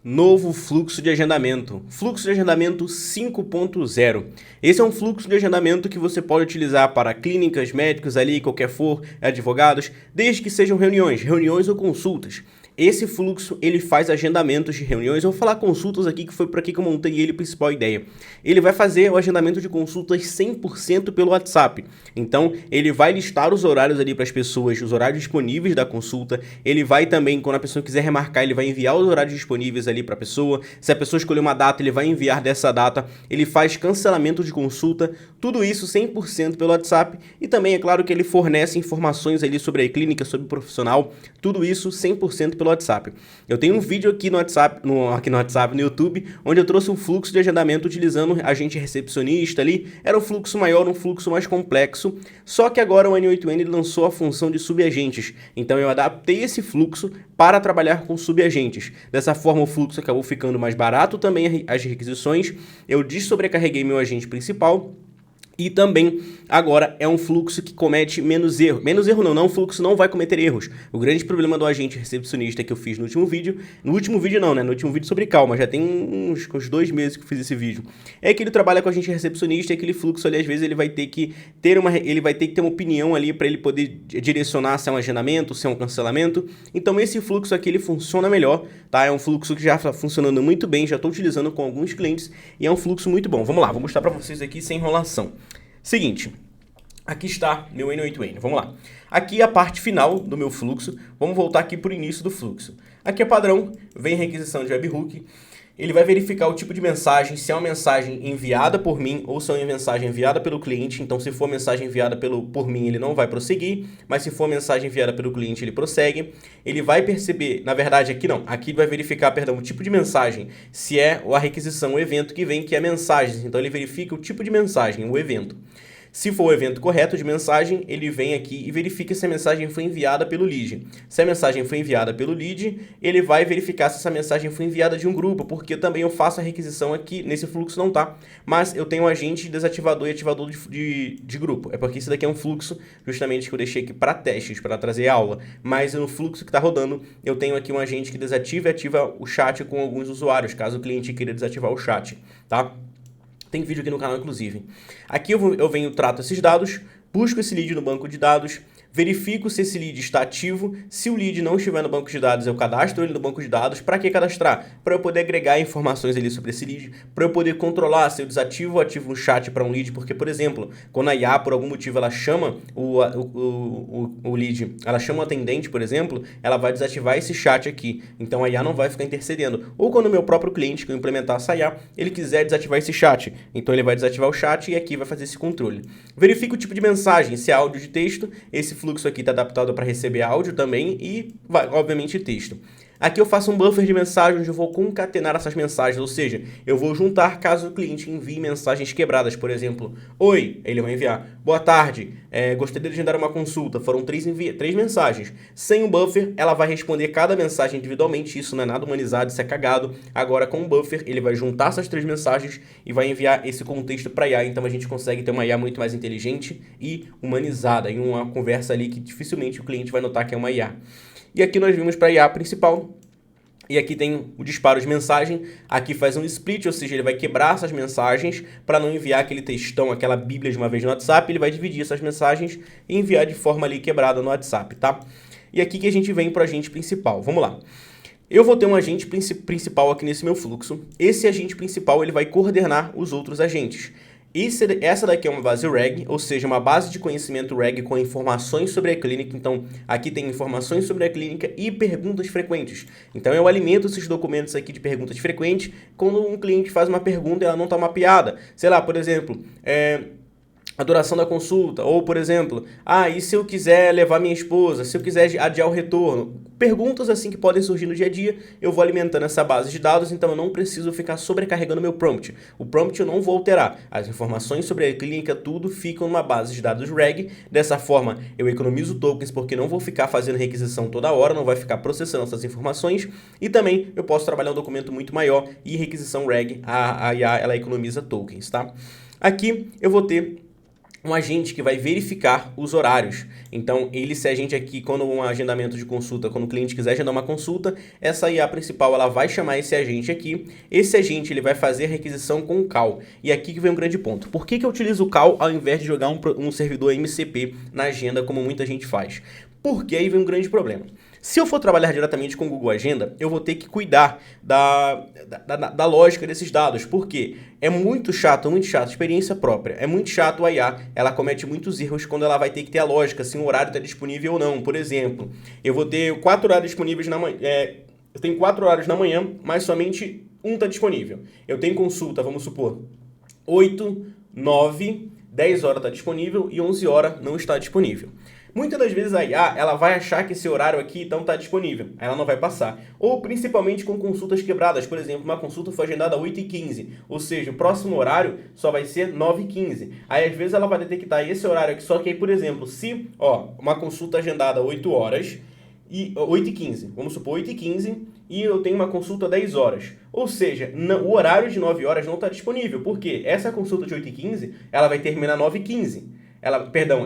Novo fluxo de agendamento, fluxo de agendamento 5.0. Esse é um fluxo de agendamento que você pode utilizar para clínicas, médicos ali, qualquer for, advogados, desde que sejam reuniões ou consultas. Esse fluxo, ele faz agendamentos de reuniões. Eu vou falar consultas aqui, que foi por aqui que eu montei ele, a principal ideia. Ele vai fazer o agendamento de consultas 100% pelo WhatsApp. Então, ele vai listar os horários ali para as pessoas, os horários disponíveis da consulta. Ele vai também, quando a pessoa quiser remarcar, ele vai enviar os horários disponíveis ali para a pessoa. Se a pessoa escolher uma data, ele vai enviar dessa data. Ele faz cancelamento de consulta. Tudo isso 100% pelo WhatsApp. E também, é claro, que ele fornece informações ali sobre a clínica, sobre o profissional. Tudo isso 100% pelo WhatsApp. Eu tenho um vídeo aqui no WhatsApp, no YouTube, onde eu trouxe um fluxo de agendamento utilizando agente recepcionista ali. Era um fluxo maior, um fluxo mais complexo, só que agora o N8N lançou a função de subagentes. Então eu adaptei esse fluxo para trabalhar com subagentes. Dessa forma o fluxo acabou ficando mais barato, também as requisições. Eu dessobrecarreguei meu agente principal. E também, agora, é um fluxo que comete menos erro. Menos erro não, o fluxo não vai cometer erros. O grande problema do agente recepcionista que eu fiz no último vídeo, no último vídeo sobre calma, já tem uns 2 meses que eu fiz esse vídeo, é que ele trabalha com agente recepcionista e aquele fluxo ali, às vezes, ele vai ter que ter uma opinião ali para ele poder direcionar se é um agendamento, se é um cancelamento. Então, esse fluxo aqui, ele funciona melhor, tá? É um fluxo que já está funcionando muito bem, já estou utilizando com alguns clientes e é um fluxo muito bom. Vamos lá, vou mostrar para vocês aqui sem enrolação. Seguinte, aqui está meu N8N, vamos lá. Aqui é a parte final do meu fluxo, vamos voltar aqui para o início do fluxo. Aqui é padrão, vem requisição de webhook, ele vai verificar o tipo de mensagem, se é uma mensagem enviada por mim ou se é uma mensagem enviada pelo cliente. Então, se for mensagem enviada por mim, ele não vai prosseguir, mas se for mensagem enviada pelo cliente, ele prossegue. Ele vai perceber, na verdade aqui não, aqui vai verificar, o tipo de mensagem, se é a requisição, o evento que vem, que é mensagens. Então, ele verifica o tipo de mensagem, o evento. Se for o evento correto de mensagem, ele vem aqui e verifica se a mensagem foi enviada pelo lead. Se a mensagem foi enviada pelo lead, ele vai verificar se essa mensagem foi enviada de um grupo, porque também eu faço a requisição aqui, nesse fluxo não tá, mas eu tenho um agente desativador e ativador de grupo. É porque esse daqui é um fluxo justamente que eu deixei aqui para testes, para trazer aula, mas no fluxo que está rodando, eu tenho aqui um agente que desativa e ativa o chat com alguns usuários, caso o cliente queira desativar o chat, tá? Tem vídeo aqui no canal, inclusive. Aqui eu venho, trato esses dados, busco esse lead no banco de dados, verifico se esse lead está ativo. Se o lead não estiver no banco de dados, eu cadastro ele no banco de dados. Para que cadastrar? Para eu poder agregar informações ali sobre esse lead, para eu poder controlar se eu desativo ou ativo um chat para um lead, porque, por exemplo, quando a IA, por algum motivo, ela chama o lead, ela chama o atendente, por exemplo, ela vai desativar esse chat aqui. Então, a IA não vai ficar intercedendo. Ou quando o meu próprio cliente, que eu implementar essa IA, ele quiser desativar esse chat, então ele vai desativar o chat e aqui vai fazer esse controle. Verifica o tipo de mensagem, se é áudio de texto. Esse fluxo aqui está adaptado para receber áudio também e, obviamente, texto. Aqui eu faço um buffer de mensagem onde eu vou concatenar essas mensagens, ou seja, eu vou juntar caso o cliente envie mensagens quebradas, por exemplo, oi, ele vai enviar, boa tarde, gostaria de agendar uma consulta, foram 3 mensagens. Sem o buffer, ela vai responder cada mensagem individualmente, isso não é nada humanizado, isso é cagado. Agora com o buffer, ele vai juntar essas 3 mensagens e vai enviar esse contexto para a IA, então a gente consegue ter uma IA muito mais inteligente e humanizada, em uma conversa ali que dificilmente o cliente vai notar que é uma IA. E aqui nós vimos para a IA principal, e aqui tem o disparo de mensagem, aqui faz um split, ou seja, ele vai quebrar essas mensagens para não enviar aquele textão, aquela bíblia de uma vez no WhatsApp, ele vai dividir essas mensagens e enviar de forma ali quebrada no WhatsApp, tá? E aqui que a gente vem para o agente principal, vamos lá. Eu vou ter um agente principal aqui nesse meu fluxo, esse agente principal ele vai coordenar os outros agentes. Essa daqui é uma base RAG, ou seja, uma base de conhecimento RAG com informações sobre a clínica. Então, aqui tem informações sobre a clínica e perguntas frequentes. Então, eu alimento esses documentos aqui de perguntas frequentes quando um cliente faz uma pergunta e ela não está mapeada. Sei lá, por exemplo, a duração da consulta, ou, por exemplo, e se eu quiser levar minha esposa, se eu quiser adiar o retorno? Perguntas assim que podem surgir no dia a dia, eu vou alimentando essa base de dados, então eu não preciso ficar sobrecarregando meu prompt. O prompt eu não vou alterar. As informações sobre a clínica, tudo ficam numa base de dados RAG. Dessa forma, eu economizo tokens, porque não vou ficar fazendo requisição toda hora, não vai ficar processando essas informações. E também eu posso trabalhar um documento muito maior e requisição RAG, a IA, ela economiza tokens, tá? Aqui eu vou ter um agente que vai verificar os horários. Então, se a gente aqui, quando um agendamento de consulta, quando o cliente quiser agendar uma consulta, essa IA principal ela vai chamar esse agente aqui. Esse agente ele vai fazer a requisição com o call. E aqui que vem um grande ponto. Por que eu utilizo o call ao invés de jogar um servidor MCP na agenda, como muita gente faz? Porque aí vem um grande problema. Se eu for trabalhar diretamente com o Google Agenda, eu vou ter que cuidar da lógica desses dados, porque é muito chato, experiência própria. É muito chato a IA, ela comete muitos erros quando ela vai ter que ter a lógica, se um horário está disponível ou não. Por exemplo, eu vou ter 4 horários disponíveis na manhã, eu tenho 4 horários na manhã, mas somente um está disponível. Eu tenho consulta, vamos supor, 8, 9, 10 horas está disponível e 11 horas não está disponível. Muitas das vezes a IA ela vai achar que esse horário aqui então está disponível, ela não vai passar. Ou principalmente com consultas quebradas, por exemplo, uma consulta foi agendada às 8h15, ou seja, o próximo horário só vai ser 9h15. Aí às vezes ela vai detectar esse horário aqui, só que aí, por exemplo, se uma consulta agendada às 8 horas, e 8h15, vamos supor 8h15, e eu tenho uma consulta às 10 horas. Ou seja, o horário de 9 horas não está disponível, porque essa consulta de 8h15 ela vai terminar 9h15.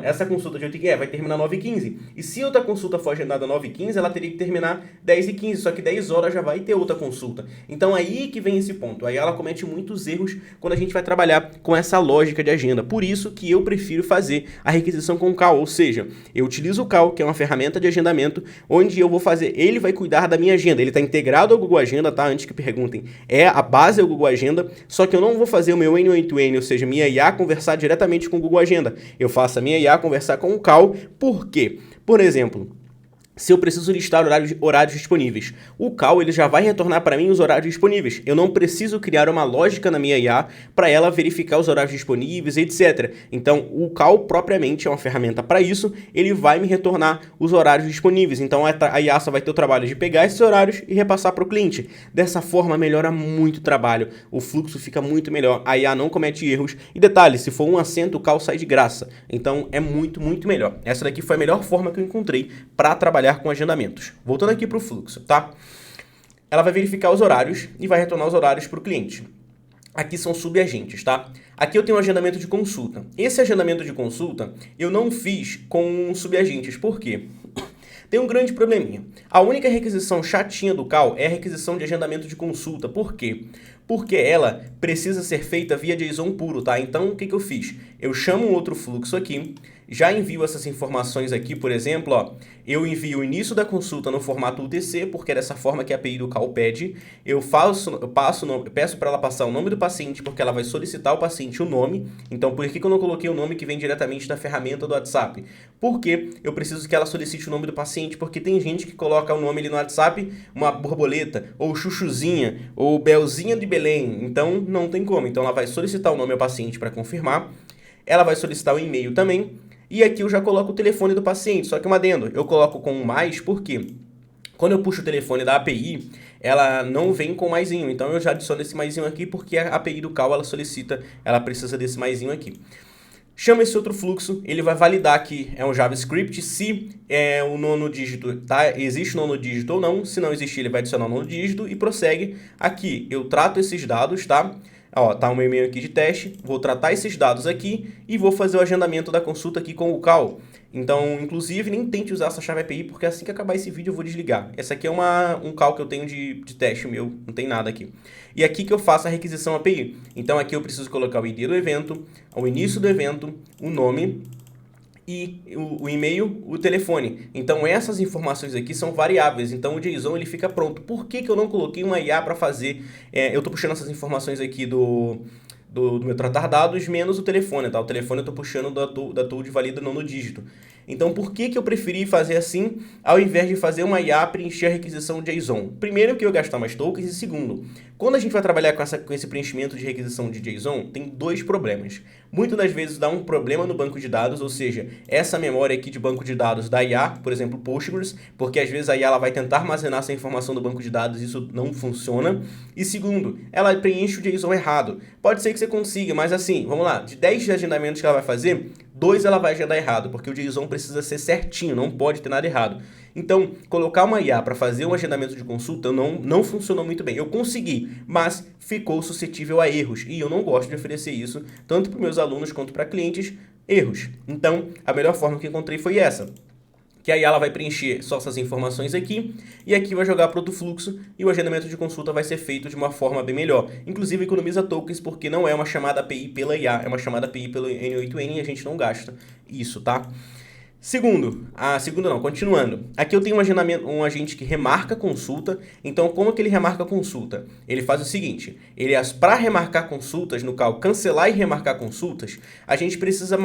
Essa consulta de 8h15 vai terminar 9h15. E se outra consulta for agendada 9h15, ela teria que terminar 10h15. Só que 10 horas já vai ter outra consulta. Então aí que vem esse ponto. Aí ela comete muitos erros quando a gente vai trabalhar com essa lógica de agenda. Por isso que eu prefiro fazer a requisição com o call. Ou seja, eu utilizo o call, que é uma ferramenta de agendamento, onde eu vou fazer, ele vai cuidar da minha agenda. Ele está integrado ao Google Agenda, tá? Antes que perguntem. A base é o Google Agenda, só que eu não vou fazer o meu N8N, ou seja, minha IA conversar diretamente com o Google Agenda. Eu faço a minha IA conversar com o call. Por quê? Por exemplo, se eu preciso listar horários disponíveis, o call ele já vai retornar para mim os horários disponíveis. Eu não preciso criar uma lógica na minha IA para ela verificar os horários disponíveis, etc. Então, o call propriamente é uma ferramenta para isso, ele vai me retornar os horários disponíveis. Então, a IA só vai ter o trabalho de pegar esses horários e repassar para o cliente. Dessa forma, melhora muito o trabalho, o fluxo fica muito melhor, a IA não comete erros. E detalhe, se for um assento, o call sai de graça. Então, é muito, muito melhor. Essa daqui foi a melhor forma que eu encontrei para trabalhar com agendamentos. Voltando aqui para o fluxo, tá? Ela vai verificar os horários e vai retornar os horários para o cliente. Aqui são subagentes, tá? Aqui eu tenho um agendamento de consulta. Esse agendamento de consulta eu não fiz com subagentes. Por quê? Tem um grande probleminha. A única requisição chatinha do call é a requisição de agendamento de consulta. Por quê? Porque ela precisa ser feita via JSON puro, tá? Então, o que eu fiz? Eu chamo um outro fluxo aqui, já envio essas informações aqui, por exemplo, eu envio o início da consulta no formato UTC, porque é dessa forma que a API do call pede. Peço para ela passar o nome do paciente, porque ela vai solicitar ao paciente o nome. Então, por que eu não coloquei o nome que vem diretamente da ferramenta do WhatsApp? Porque eu preciso que ela solicite o nome do paciente, porque tem gente que coloca o nome ali no WhatsApp, uma borboleta, ou chuchuzinha, ou belzinha de Belém. Então, não tem como. Então, ela vai solicitar o nome ao paciente para confirmar. Ela vai solicitar o e-mail também. E aqui eu já coloco o telefone do paciente, só que um adendo, eu coloco com um mais, porque quando eu puxo o telefone da API, ela não vem com maisinho, então eu já adiciono esse maisinho aqui, porque a API do call ela solicita, ela precisa desse maisinho aqui. Chama esse outro fluxo, ele vai validar que é um JavaScript, se é o nono dígito, tá? Existe o nono dígito ou não, se não existir ele vai adicionar o nono dígito e prossegue. Aqui eu trato esses dados, tá? Tá o meu e-mail aqui de teste, vou tratar esses dados aqui e vou fazer o agendamento da consulta aqui com o call. Então, inclusive, nem tente usar essa chave API, porque assim que acabar esse vídeo eu vou desligar. Essa aqui é um call que eu tenho de teste meu, não tem nada aqui. E aqui que eu faço a requisição API. Então, aqui eu preciso colocar o ID do evento, o início do evento, o nome e o e-mail, o telefone. Então essas informações aqui são variáveis, então o JSON ele fica pronto. Por que eu não coloquei uma IA para fazer? Eu estou puxando essas informações aqui do meu tratar dados menos o telefone, tá? O telefone eu estou puxando da tool de valida nono dígito. Então, por que eu preferi fazer assim, ao invés de fazer uma IA preencher a requisição JSON? Primeiro, que eu ia gastar mais tokens, e segundo, quando a gente vai trabalhar com esse preenchimento de requisição de JSON, tem dois problemas. Muitas das vezes dá um problema no banco de dados, ou seja, essa memória aqui de banco de dados da IA, por exemplo, Postgres, porque às vezes a IA ela vai tentar armazenar essa informação do banco de dados e isso não funciona. E segundo, ela preenche o JSON errado. Pode ser que você consiga, mas assim, vamos lá, de 10 agendamentos que ela vai fazer, 2 ela vai agendar errado, porque o JSON precisa ser certinho, não pode ter nada errado. Então, colocar uma IA para fazer um agendamento de consulta não funcionou muito bem. Eu consegui, mas ficou suscetível a erros. E eu não gosto de oferecer isso, tanto para meus alunos quanto para clientes, erros. Então, a melhor forma que encontrei foi essa. Que aí ela vai preencher só essas informações aqui, e aqui vai jogar para outro fluxo, e o agendamento de consulta vai ser feito de uma forma bem melhor. Inclusive economiza tokens, porque não é uma chamada API pela IA, é uma chamada API pelo N8N e a gente não gasta isso, tá? Continuando. Aqui eu tenho um agente que remarca a consulta. Então, como que ele remarca a consulta? Ele faz o seguinte, para remarcar consultas, no caso, cancelar e remarcar consultas, a gente precisa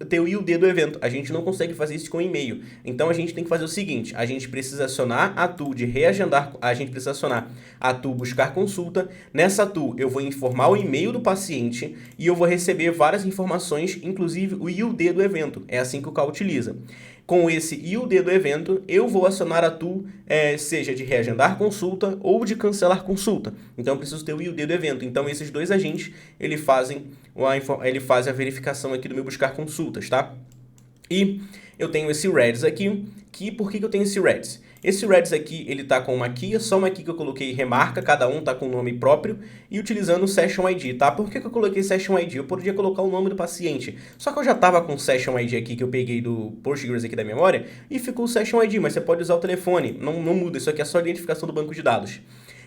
ter o IUD do evento. A gente não consegue fazer isso com e-mail. Então, a gente tem que fazer o seguinte, a gente precisa acionar a tool de reagendar, a gente precisa acionar a tool buscar consulta. Nessa tool, eu vou informar o e-mail do paciente e eu vou receber várias informações, inclusive o IUD do evento. É assim que o CAL utiliza. Com esse IUD do evento, eu vou acionar a tool, seja de reagendar consulta ou de cancelar consulta. Então, eu preciso ter o IUD do evento. Então, esses dois agentes, ele fazem a verificação aqui do meu buscar consultas, tá? E eu tenho esse Redis aqui, por que eu tenho esse Redis? Esse Redis aqui, ele tá com uma key, só uma key que eu coloquei remarca, cada um tá com o nome próprio, e utilizando o Session ID, tá? Por que eu coloquei Session ID? Eu poderia colocar o nome do paciente, só que eu já tava com o Session ID aqui, que eu peguei do Postgres aqui da memória, e ficou o Session ID, mas você pode usar o telefone, não muda, isso aqui é só a identificação do banco de dados.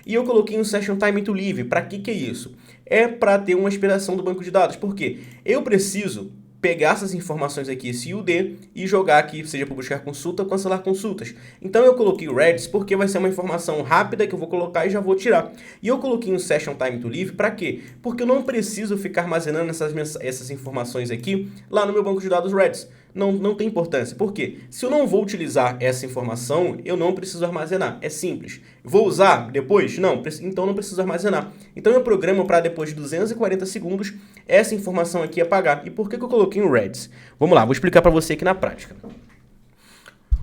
E eu coloquei um Session Time to Live, para que é isso? É para ter uma expiração do banco de dados, por quê? Eu preciso pegar essas informações aqui, esse IUD, e jogar aqui, seja para buscar consulta ou cancelar consultas. Então eu coloquei o Redis porque vai ser uma informação rápida que eu vou colocar e já vou tirar. E eu coloquei um Session Time to Live para quê? Porque eu não preciso ficar armazenando essas informações aqui lá no meu banco de dados Redis. Não tem importância. Por quê? Se eu não vou utilizar essa informação, eu não preciso armazenar. É simples. Vou usar depois? Não. Então não preciso armazenar. Então eu programo para depois de 240 segundos essa informação aqui apagar. E por que eu coloquei um Redis? Vamos lá, vou explicar para você aqui na prática.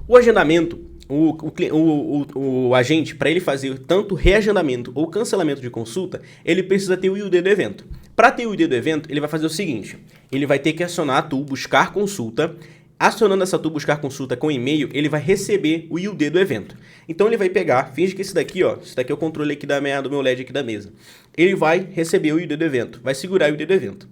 O agendamento, o agente, para ele fazer tanto reagendamento ou cancelamento de consulta, ele precisa ter o IUD do evento. Para ter o IUD do evento, ele vai fazer o seguinte, ele vai ter que acionar a tool buscar consulta. Acionando essa tool buscar consulta com e-mail, ele vai receber o IUD do evento. Então ele vai pegar, finge que esse daqui é o controle aqui do meu LED aqui da mesa. Ele vai receber o IUD do evento, vai segurar o IUD do evento.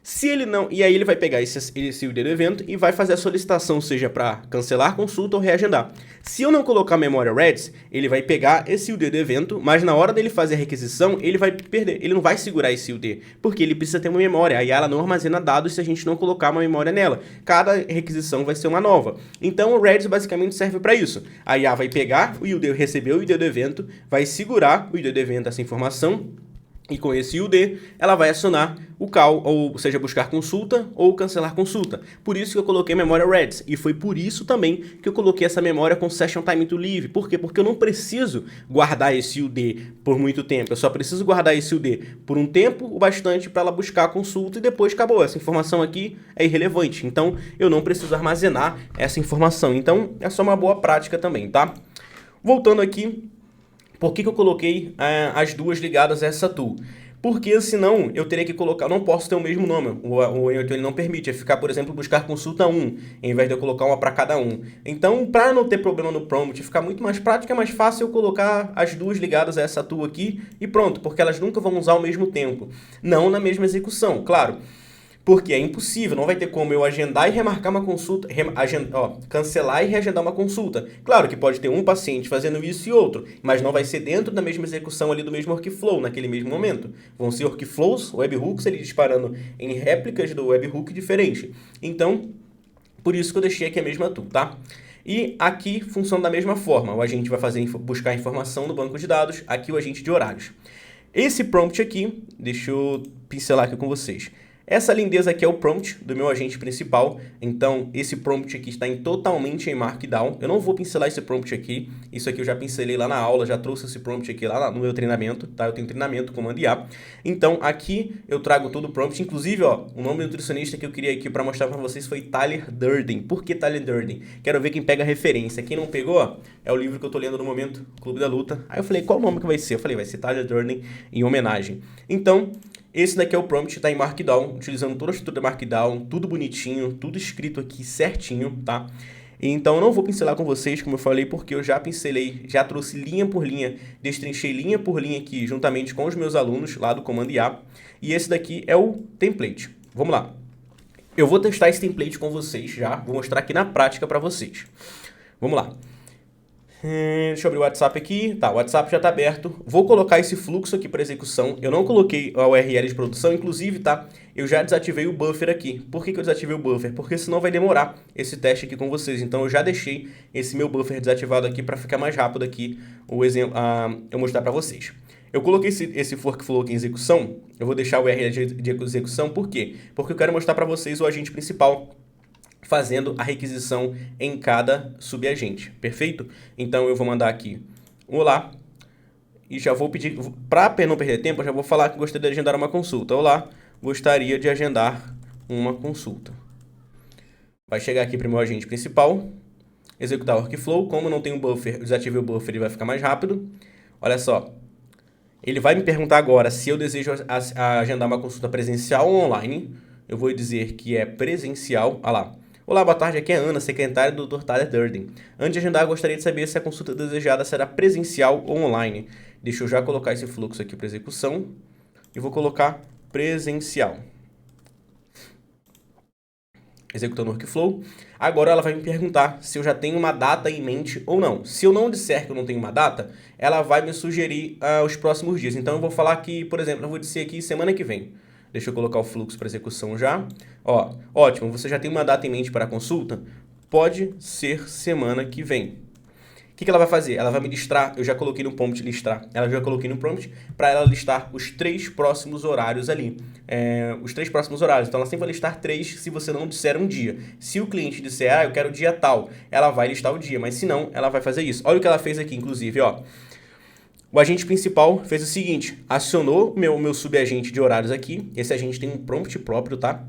Se ele não, e aí ele vai pegar esse IUD do evento e vai fazer a solicitação, seja para cancelar consulta ou reagendar. Se eu não colocar a memória Redis, ele vai pegar esse IUD do evento, mas na hora dele fazer a requisição, ele vai perder, ele não vai segurar esse IUD, porque ele precisa ter uma memória, aí ela não armazena dados se a gente não colocar uma memória nela. Cada requisição vai ser uma nova. Então o Redis basicamente serve para isso. A IA vai pegar o IUD, receber o IUD do evento, vai segurar o IUD do evento, essa informação, e com esse IUD, ela vai acionar o CAL, ou seja, buscar consulta ou cancelar consulta. Por isso que eu coloquei a memória Redis. E foi por isso também que eu coloquei essa memória com Session Time to Live. Por quê? Porque eu não preciso guardar esse IUD por muito tempo. Eu só preciso guardar esse IUD por um tempo, o bastante para ela buscar a consulta e depois acabou. Essa informação aqui é irrelevante. Então, eu não preciso armazenar essa informação. Então, é só uma boa prática também, tá? Voltando aqui, por que eu coloquei as duas ligadas a essa tool? Porque senão eu teria que colocar, não posso ter o mesmo nome, o N8N ele não permite, é ficar, por exemplo, buscar consulta 1, em vez de eu colocar uma para cada um. Então, para não ter problema no prompt, ficar muito mais prático, é mais fácil eu colocar as duas ligadas a essa tool aqui e pronto, porque elas nunca vão usar ao mesmo tempo, não na mesma execução, claro. Porque é impossível, não vai ter como eu agendar e remarcar uma consulta, cancelar e reagendar uma consulta. Claro que pode ter um paciente fazendo isso e outro, mas não vai ser dentro da mesma execução ali do mesmo workflow, naquele mesmo momento. Vão ser workflows, webhooks, ele disparando em réplicas do webhook diferente. Então, por isso que eu deixei aqui a mesma tool, tá? E aqui funciona da mesma forma, o agente vai buscar informação no banco de dados, aqui o agente de horários. Esse prompt aqui, deixa eu pincelar aqui com vocês. Essa lindeza aqui é o prompt do meu agente principal, então esse prompt aqui está totalmente em Markdown. Eu não vou pincelar esse prompt aqui, isso aqui eu já pincelei lá na aula, já trouxe esse prompt aqui lá no meu treinamento, tá? Eu tenho treinamento Command IA. Então aqui eu trago todo o prompt, inclusive o nome do nutricionista que eu queria aqui para mostrar para vocês foi Tyler Durden. Por que Tyler Durden? Quero ver quem pega a referência. Quem não pegou, é o livro que eu tô lendo no momento, Clube da Luta. Aí eu falei, qual o nome que vai ser? Eu falei, vai ser Tyler Durden em homenagem. Então, esse daqui é o prompt, está em Markdown, utilizando toda a estrutura Markdown, tudo bonitinho, tudo escrito aqui certinho, tá? Então eu não vou pincelar com vocês, como eu falei, porque eu já pincelei, já trouxe linha por linha, destrinchei linha por linha aqui, juntamente com os meus alunos lá do Command IA. E esse daqui é o template. Vamos lá. Eu vou testar esse template com vocês já, vou mostrar aqui na prática para vocês. Vamos lá. Deixa eu abrir o WhatsApp aqui. Tá, o WhatsApp já está aberto. Vou colocar esse fluxo aqui para execução. Eu não coloquei a URL de produção, inclusive, tá? Eu já desativei o buffer aqui. Por que eu desativei o buffer? Porque senão vai demorar esse teste aqui com vocês. Então eu já deixei esse meu buffer desativado aqui para ficar mais rápido aqui o exemplo, eu mostrar para vocês. Eu coloquei esse workflow aqui em execução. Eu vou deixar o URL de execução. Por quê? Porque eu quero mostrar para vocês o agente principal fazendo a requisição em cada subagente, perfeito? Então eu vou mandar aqui um olá e já vou pedir, para não perder tempo, eu já vou falar que gostaria de agendar uma consulta. Olá, gostaria de agendar uma consulta. Vai chegar aqui para o meu agente principal, executar o workflow. Como não tem um buffer, eu desativei o buffer, ele vai ficar mais rápido. Olha só, ele vai me perguntar agora se eu desejo agendar uma consulta presencial ou online. Eu vou dizer que é presencial. Olha lá. Olá, boa tarde, aqui é a Ana, secretária do Dr. Tyler Durden. Antes de agendar, gostaria de saber se a consulta desejada será presencial ou online. Deixa eu já colocar esse fluxo aqui para execução e vou colocar presencial. Executando o workflow. Agora ela vai me perguntar se eu já tenho uma data em mente ou não. Se eu não disser que eu não tenho uma data, ela vai me sugerir os próximos dias. Então eu vou falar que, por exemplo, eu vou dizer aqui semana que vem. Deixa eu colocar o fluxo para execução já. Ó, ótimo, você já tem uma data em mente para a consulta? Pode ser semana que vem. O que ela vai fazer? Ela vai me listar, eu já coloquei no prompt listar, ela já coloquei no prompt para ela listar os 3 próximos horários ali. Os 3 próximos horários. Então ela sempre vai listar 3 se você não disser um dia. Se o cliente disser, eu quero o dia tal, ela vai listar o dia, mas se não, ela vai fazer isso. Olha o que ela fez aqui, inclusive, ó. O agente principal fez o seguinte, acionou meu subagente de horários aqui, esse agente tem um prompt próprio, tá?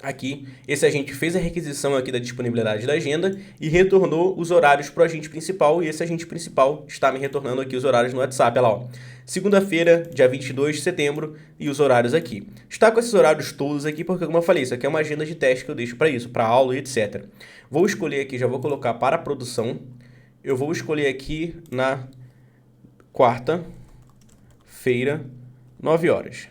Aqui, esse agente fez a requisição aqui da disponibilidade da agenda e retornou os horários para o agente principal, e esse agente principal está me retornando aqui os horários no WhatsApp, olha lá, ó. Segunda-feira, dia 22 de setembro, e os horários aqui. Está com esses horários todos aqui porque, como eu falei, isso aqui é uma agenda de teste que eu deixo para isso, para aula e etc. Vou escolher aqui, já vou colocar para a produção, eu vou escolher aqui na quarta-feira, 9 horas.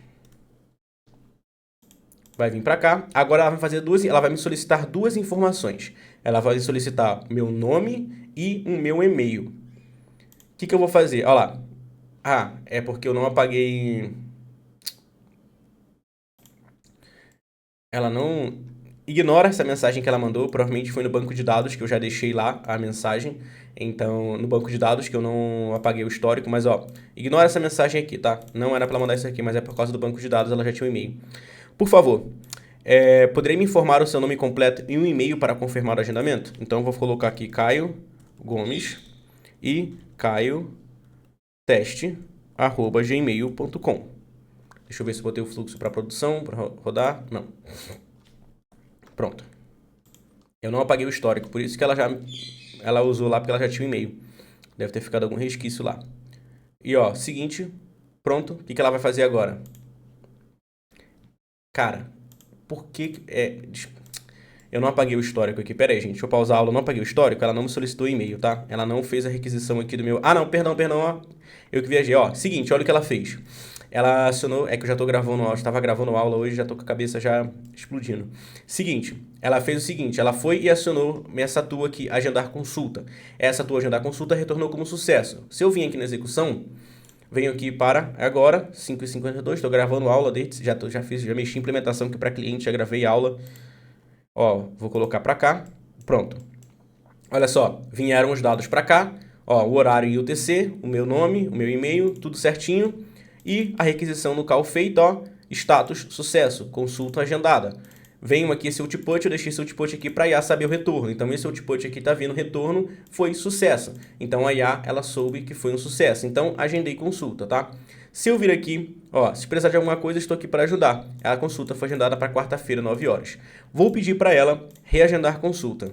Vai vir para cá. Agora ela vai fazer ela vai me solicitar 2 informações. Ela vai solicitar meu nome e o meu e-mail. O que eu vou fazer? Olha lá. É porque eu não apaguei. Ela não ignora essa mensagem que ela mandou. Provavelmente foi no banco de dados que eu já deixei lá a mensagem. Então, no banco de dados que eu não apaguei o histórico, mas ó, ignora essa mensagem aqui, tá? Não era para mandar isso aqui, mas é por causa do banco de dados, ela já tinha um e-mail. Por favor, poderia me informar o seu nome completo e um e-mail para confirmar o agendamento? Então, eu vou colocar aqui Caio Gomes e caioteste@gmail.com. Deixa eu ver se eu botei o fluxo para produção, para rodar. Não. Pronto. Eu não apaguei o histórico, por isso que ela usou lá, porque ela já tinha um e-mail. Deve ter ficado algum resquício lá. E ó, seguinte, pronto. O que ela vai fazer agora? Cara, por que... eu não apaguei o histórico aqui. Pera aí, gente. Deixa eu pausar a aula. Eu não apaguei o histórico. Ela não me solicitou e-mail, tá? Ela não fez a requisição aqui do meu... não. Perdão, ó. Eu que viajei. Ó, seguinte. Olha o que ela fez. Ela acionou... É que eu já tô gravando aula. Estava gravando aula hoje. Já tô com a cabeça já explodindo. Seguinte. Ela fez o seguinte. Ela foi e acionou essa tua aqui, agendar consulta. Essa tua agendar consulta retornou como sucesso. Se eu vim aqui na execução... Venho aqui para agora, 5h52, estou gravando aula, já mexi em implementação aqui para cliente, já gravei aula. Ó, vou colocar para cá, pronto. Olha só, vieram os dados para cá, ó, o horário e o UTC, o meu nome, o meu e-mail, tudo certinho. E a requisição no call feita, ó, status sucesso, consulta agendada. Venho aqui esse output, eu deixei esse output aqui para a IA saber o retorno. Então, esse output aqui está vindo retorno, foi sucesso. Então, a IA, ela soube que foi um sucesso. Então, agendei consulta, tá? Se eu vir aqui, ó, se precisar de alguma coisa, estou aqui para ajudar. A consulta foi agendada para quarta-feira, 9 horas. Vou pedir para ela reagendar consulta.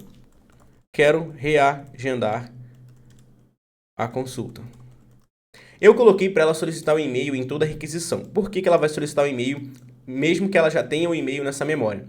Quero reagendar a consulta. Eu coloquei para ela solicitar o e-mail em toda a requisição. Por que ela vai solicitar o e-mail, mesmo que ela já tenha o e-mail nessa memória?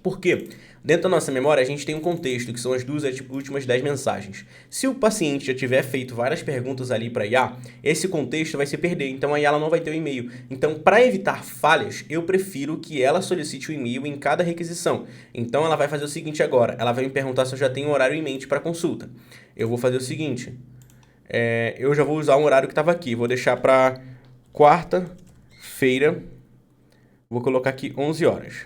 Porque Dentro da nossa memória, a gente tem um contexto, que são as duas últimas 10 mensagens. Se o paciente já tiver feito várias perguntas ali para a IA, esse contexto vai se perder, então a IA ela não vai ter o e-mail. Então, para evitar falhas, eu prefiro que ela solicite o e-mail em cada requisição. Então, ela vai fazer o seguinte agora, ela vai me perguntar se eu já tenho um horário em mente para consulta. Eu vou fazer o seguinte, eu já vou usar um horário que estava aqui, vou deixar para quarta-feira, vou colocar aqui 11 horas.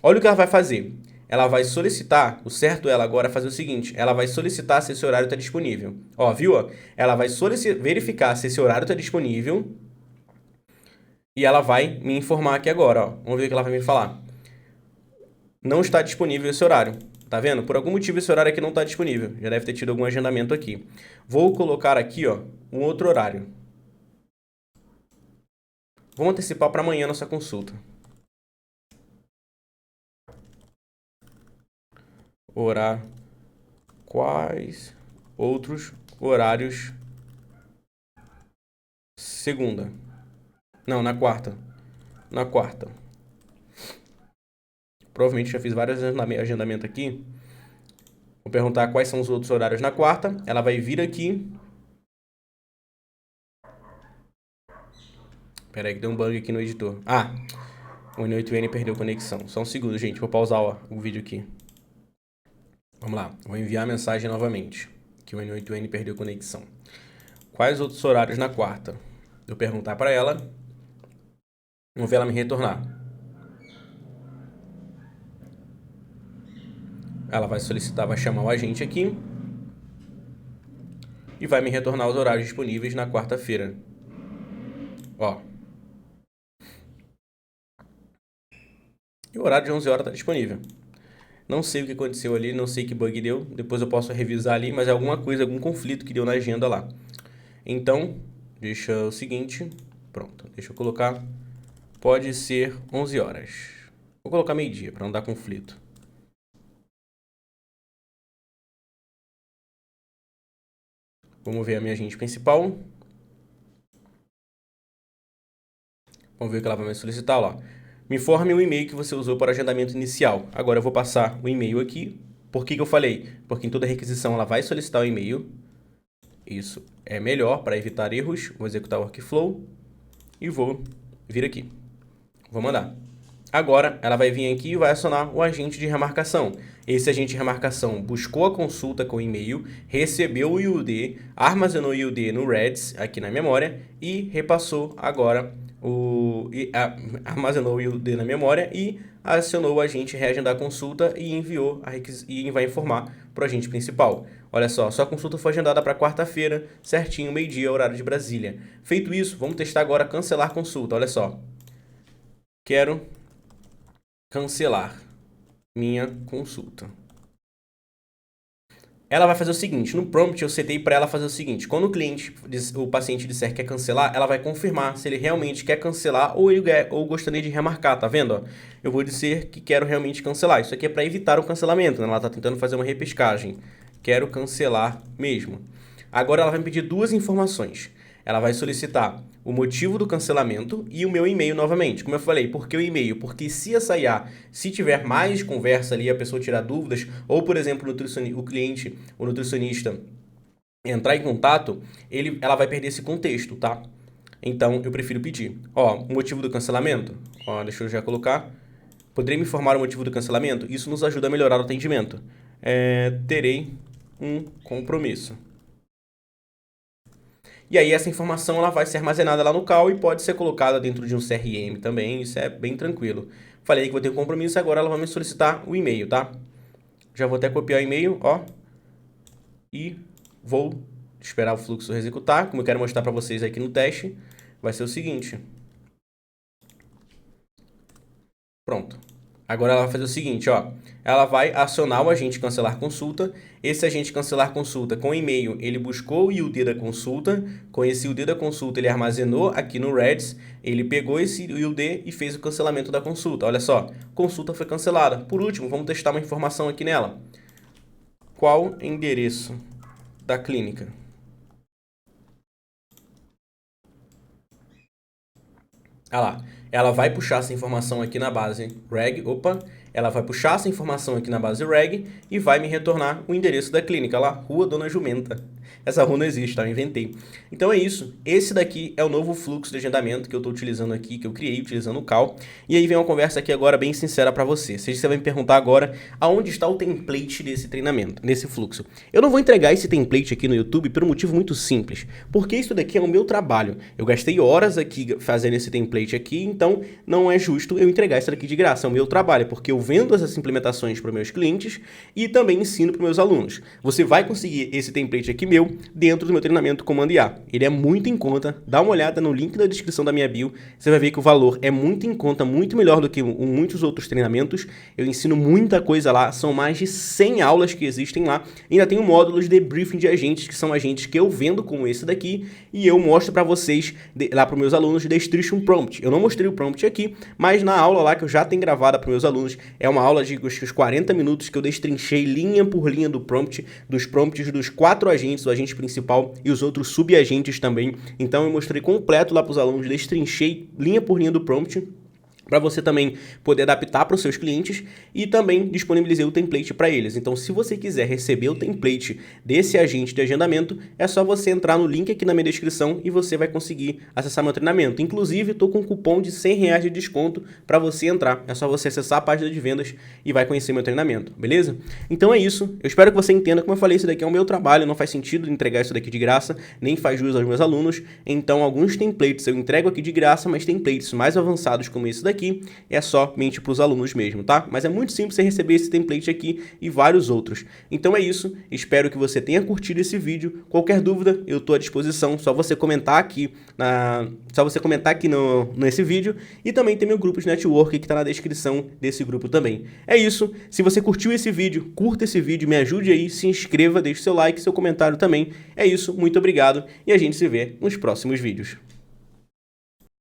Olha o que ela vai fazer. Ela vai solicitar, o certo dela agora é fazer o seguinte, ela vai solicitar se esse horário está disponível. Ó, viu? Ela vai verificar se esse horário está disponível e ela vai me informar aqui agora, ó. Vamos ver o que ela vai me falar. Não está disponível esse horário. Tá vendo? Por algum motivo esse horário aqui não está disponível. Já deve ter tido algum agendamento aqui. Vou colocar aqui, ó, um outro horário. Vamos antecipar para amanhã a nossa consulta. Orar. Quais outros horários? Segunda. Não, na quarta. Na quarta. Provavelmente já fiz vários agendamentos aqui. Vou perguntar quais são os outros horários na quarta. Ela vai vir aqui. Pera aí que deu um bug aqui no editor. Ah, o N8N perdeu conexão. Só um segundo, gente. Vou pausar o vídeo aqui. Vamos lá. Vou enviar a mensagem novamente. Que o N8N perdeu conexão. Quais outros horários na quarta? Eu perguntar para ela. Vamos ver ela me retornar. Ela vai solicitar, vai chamar o agente aqui. E vai me retornar os horários disponíveis na quarta-feira. Ó. E o horário de 11 horas está disponível. Não sei o que aconteceu ali, não sei que bug deu. Depois eu posso revisar ali, mas é alguma coisa, algum conflito que deu na agenda lá. Então, deixa o seguinte. Pronto, deixa eu colocar. Pode ser 11 horas. Vou colocar meio-dia para não dar conflito. Vamos ver a minha agente principal. Vamos ver o que ela vai me solicitar lá. Me informe o e-mail que você usou para o agendamento inicial. Agora eu vou passar o e-mail aqui. Por que eu falei? Porque em toda requisição ela vai solicitar o e-mail. Isso é melhor para evitar erros. Vou executar o workflow e vou vir aqui. Vou mandar. Agora ela vai vir aqui e vai acionar o agente de remarcação. Esse agente de remarcação buscou a consulta com o e-mail, recebeu o IUD, armazenou o IUD no Redis, aqui na memória, e repassou agora armazenou o IUD na memória e acionou o agente reagendar a consulta e enviou e vai informar para o agente principal. Olha só, sua consulta foi agendada para quarta-feira, certinho, meio-dia, horário de Brasília. Feito isso, vamos testar agora cancelar consulta. Olha só. Quero cancelar minha consulta. Ela vai fazer o seguinte, no prompt eu setei para ela fazer o seguinte, quando o paciente disser que quer cancelar, ela vai confirmar se ele realmente quer cancelar ou gostaria de remarcar, tá vendo? Ó? Eu vou dizer que quero realmente cancelar, isso aqui é para evitar o cancelamento, né? Ela está tentando fazer uma repescagem, quero cancelar mesmo. Agora ela vai me pedir duas informações. Ela vai solicitar o motivo do cancelamento e o meu e-mail novamente. Como eu falei, por que o e-mail? Porque se essa IA, se tiver mais conversa ali, a pessoa tirar dúvidas, ou, por exemplo, o cliente, o nutricionista, entrar em contato, ela vai perder esse contexto, tá? Então, eu prefiro pedir. Ó, o motivo do cancelamento? Ó, deixa eu já colocar. Poderia me informar o motivo do cancelamento? Isso nos ajuda a melhorar o atendimento. Terei um compromisso. E aí essa informação ela vai ser armazenada lá no CAL e pode ser colocada dentro de um CRM também, isso é bem tranquilo. Falei que vou ter um compromisso, agora ela vai me solicitar o e-mail, tá? Já vou até copiar o e-mail, ó. E vou esperar o fluxo executar, como eu quero mostrar para vocês aqui no teste, vai ser o seguinte. Pronto. Agora ela vai fazer o seguinte, ó. Ela vai acionar o agente cancelar consulta. Esse agente cancelar consulta com e-mail, ele buscou o IUD da consulta. Com esse IUD da consulta, ele armazenou aqui no Redis. Ele pegou esse IUD e fez o cancelamento da consulta. Olha só, consulta foi cancelada. Por último, vamos testar uma informação aqui nela. Qual endereço da clínica? Ah lá, ela vai puxar essa informação aqui na base reg, ela vai puxar essa informação aqui na base reg e vai me retornar o endereço da clínica, lá, Rua Dona Jumenta. Essa rua não existe, tá? Eu inventei. Então é isso. Esse daqui é o novo fluxo de agendamento que eu estou utilizando aqui, que eu criei utilizando o Cal. E aí vem uma conversa aqui agora bem sincera para você. Você vai me perguntar agora aonde está o template desse treinamento, desse fluxo. Eu não vou entregar esse template aqui no YouTube por um motivo muito simples. Porque isso daqui é o meu trabalho. Eu gastei horas aqui fazendo esse template aqui, então não é justo eu entregar isso daqui de graça. É o meu trabalho, porque eu vendo essas implementações para meus clientes e também ensino para meus alunos. Você vai conseguir esse template aqui meu dentro do meu treinamento Comando IA. Ele é muito em conta, dá uma olhada no link da descrição da minha bio, você vai ver que o valor é muito em conta, muito melhor do que muitos outros treinamentos. Eu ensino muita coisa lá, são mais de 100 aulas que existem lá, e ainda tem um módulo de debriefing de agentes, que são agentes que eu vendo como esse daqui, e eu mostro para vocês, lá para os meus alunos, Destrinching Prompt. Eu não mostrei o prompt aqui, mas na aula lá que eu já tenho gravada para os meus alunos, é uma aula de uns 40 minutos que eu destrinchei linha por linha do prompt, dos prompts dos 4 agentes, o agente principal e os outros subagentes também. Então eu mostrei completo lá para os alunos, destrinchei linha por linha do prompt, para você também poder adaptar para os seus clientes, e também disponibilizei o template para eles. Então, se você quiser receber o template desse agente de agendamento, é só você entrar no link aqui na minha descrição e você vai conseguir acessar meu treinamento. Inclusive, estou com um cupom de R$100 de desconto para você entrar. É só você acessar a página de vendas e vai conhecer meu treinamento, beleza? Então é isso. Eu espero que você entenda. Como eu falei, isso daqui é o meu trabalho, não faz sentido entregar isso daqui de graça, nem faz jus aos meus alunos. Então, alguns templates eu entrego aqui de graça, mas templates mais avançados como esse daqui é somente para os alunos mesmo, tá? Mas é muito simples você receber esse template aqui e vários outros. Então é isso, espero que você tenha curtido esse vídeo. Qualquer dúvida, eu estou à disposição, só você comentar aqui nesse vídeo, e também tem meu grupo de network que está na descrição desse grupo também. É isso, se você curtiu esse vídeo, curta esse vídeo, me ajude aí, se inscreva, deixe seu like, seu comentário também. É isso, muito obrigado e a gente se vê nos próximos vídeos.